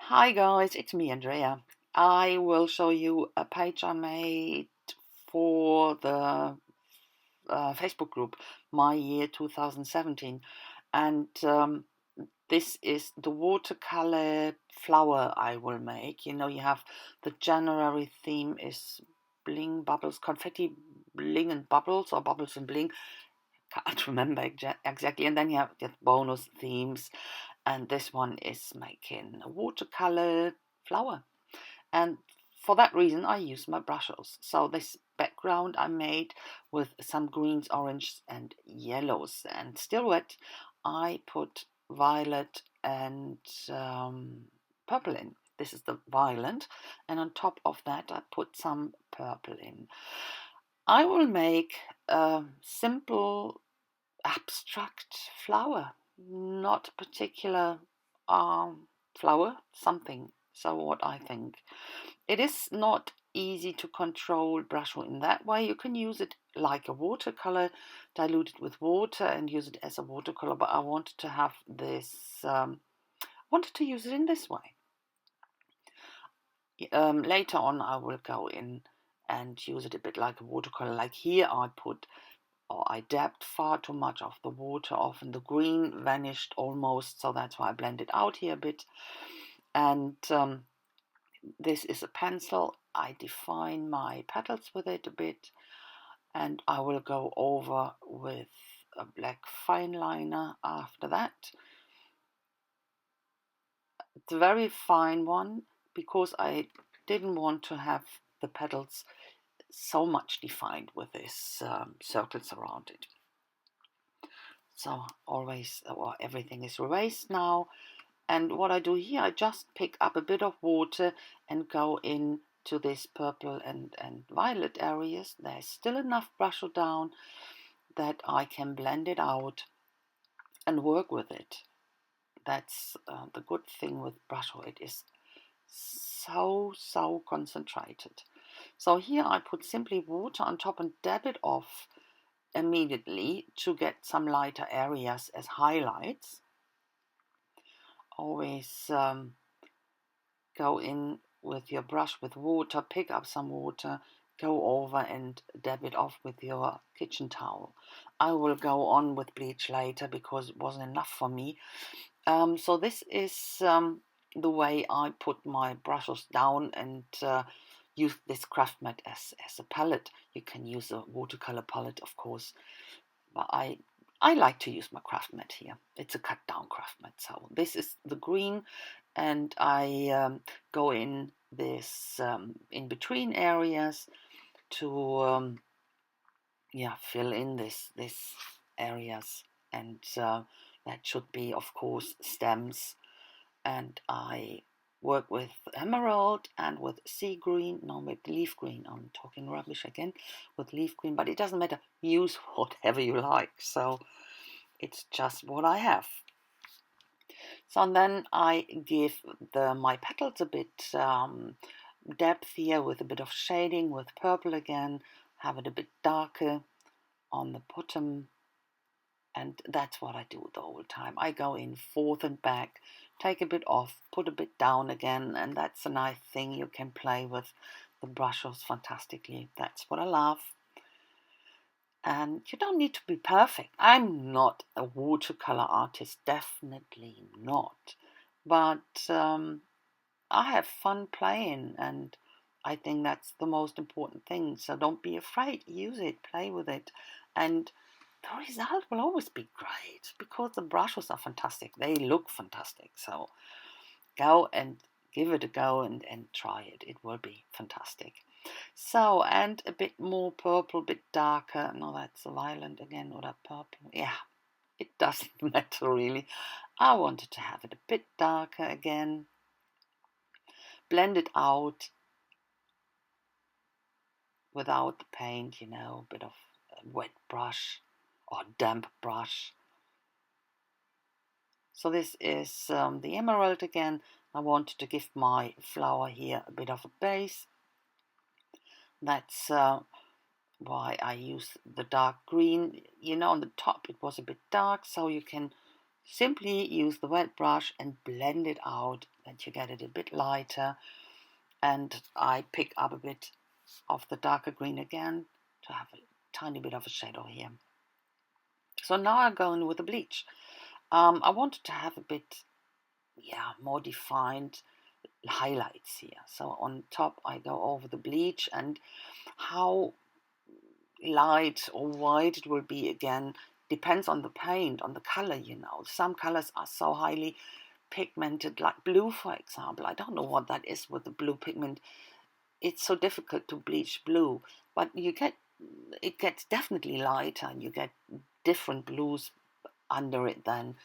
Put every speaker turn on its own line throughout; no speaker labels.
Hi guys, it's me Andrea. I will show you a page I made for the Facebook group My Year 2017, and this is the watercolor flower I will make. You know, you have the January theme is bling, bubbles, confetti, bling and bubbles, or bubbles and bling. Can't remember exactly. And then you have the bonus themes, and this one is making a watercolor flower. And for that reason, I use my brushes. So this background I made with some greens, oranges, and yellows, and still wet. I put violet and purple in. This is the violet, and on top of that, I put some purple in. I will make a simple abstract flower, not particular flower, something. So what I think. It is not easy to control Brusho in that way. You can use it like a watercolor, dilute it with water and use it as a watercolor, but I wanted to have this, wanted to use it in this way. Later on I will go in and use it a bit like a watercolor. Like here I dabbed far too much of the water off and the green vanished almost, so that's why I blended out here a bit. And this is a pencil. I define my petals with it a bit, and I will go over with a black fine liner after that. It's a very fine one because I didn't want to have the petals so much defined with this circles around it. So always, well, everything is erased now. And what I do here, I just pick up a bit of water and go in to this purple and violet areas. There's still enough Brusho down that I can blend it out and work with it. That's the good thing with Brusho. It is so concentrated. So here I put simply water on top and dab it off immediately to get some lighter areas as highlights. Always go in with your brush with water, pick up some water, go over and dab it off with your kitchen towel. I will go on with bleach later because it wasn't enough for me. So this is the way I put my brushes down and use this craft mat as a palette. You can use a watercolor palette, of course, but I like to use my craft mat here. It's a cut down craft mat. So this is the green, and I go in this in between areas to fill in this areas, and that should be, of course, stems. And I work with emerald and with sea green, no, with leaf green. I'm talking rubbish again with leaf green, but it doesn't matter. Use whatever you like. So it's just what I have. So and then I give my petals a bit depth here with a bit of shading with purple again, have it a bit darker on the bottom, and that's what I do the whole time. I go in forth and back, take a bit off, put a bit down again, and that's a nice thing. You can play with the brushes fantastically. That's what I love. And you don't need to be perfect. I'm not a watercolor artist, definitely not. But I have fun playing, and I think that's the most important thing. So don't be afraid. Use it, play with it, and the result will always be great because the brushes are fantastic. They look fantastic. So go and give it a go and try it. It will be fantastic. So, and a bit more purple, a bit darker. No, that's violet again, or that purple. Yeah, it doesn't matter really. I wanted to have it a bit darker again. Blend it out without the paint, a bit of a wet brush or damp brush. So this is the emerald again. I wanted to give my flower here a bit of a base. That's why I use the dark green. On the top it was a bit dark, so you can simply use the wet brush and blend it out that you get it a bit lighter. And I pick up a bit of the darker green again to have a tiny bit of a shadow here. So now I go in with the bleach. I wanted to have a bit, more defined highlights here. So on top I go over the bleach, and how light or white it will be again depends on the paint, on the color, you know. Some colors are so highly pigmented, like blue, for example. I don't know what that is with the blue pigment. It's so difficult to bleach blue, but it gets definitely lighter, and you get different blues under it. Then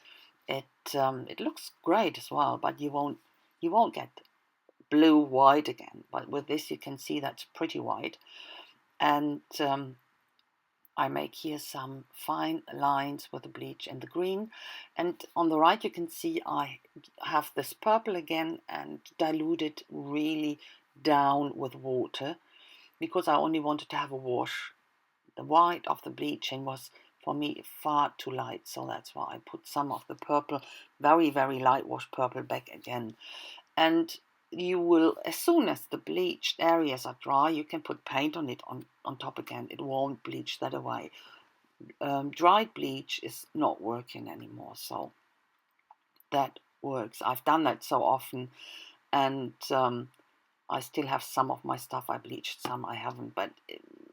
it looks great as well, but you won't get blue white again. But with this, you can see that's pretty white, and I make here some fine lines with the bleach and the green. And on the right you can see I have this purple again and dilute it really down with water, because I only wanted to have a wash. The white of the bleaching was for me far too light, so that's why I put some of the purple, very, very light wash purple, back again. And you will, as soon as the bleached areas are dry, you can put paint on it on top again. It won't bleach that away. Dried bleach is not working anymore, so that works. I've done that so often, and I still have some of my stuff I bleached, some I haven't, but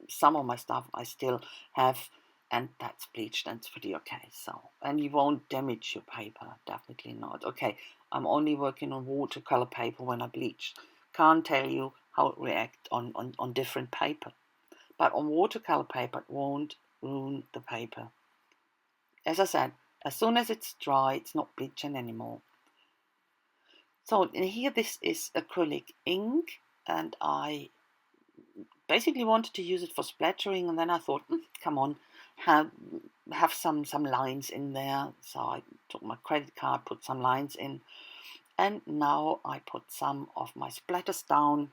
some of my stuff I still have, and that's bleached, and it's pretty okay. So, and you won't damage your paper, definitely not. Okay, I'm only working on watercolor paper when I bleach. Can't tell you how it reacts on different paper, but on watercolor paper it won't ruin the paper. As I said, as soon as it's dry, it's not bleaching anymore. So here, this is acrylic ink, and I basically wanted to use it for splattering, and then I thought, come on, have some lines in there. So I took my credit card, put some lines in, and now I put some of my splatters down,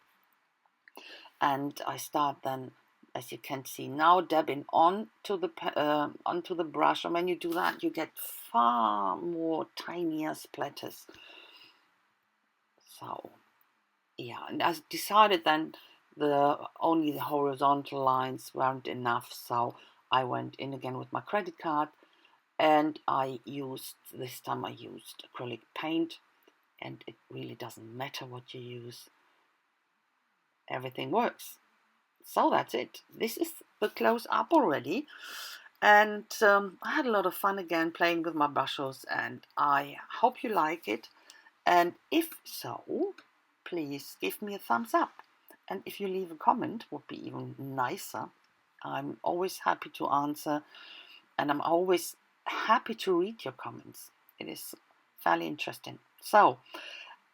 and I start then, as you can see now, dabbing onto the brush. And when you do that, you get far more tinier splatters. So yeah, and I decided then only the horizontal lines weren't enough, so I went in again with my credit card, and this time I used acrylic paint, and it really doesn't matter what you use, everything works. So that's it. This is the close up already, and I had a lot of fun again playing with my brushes, and I hope you like it, and if so, please give me a thumbs up. And if you leave a comment, would be even nicer. I'm always happy to answer, and I'm always happy to read your comments. It is fairly interesting. So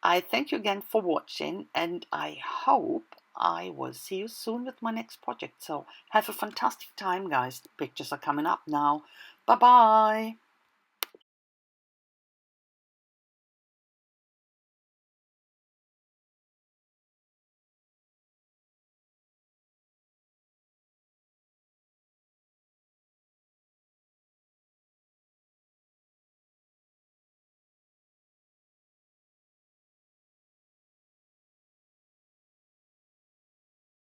I thank you again for watching, and I hope I will see you soon with my next project. So have a fantastic time, guys. The pictures are coming up now. Bye bye.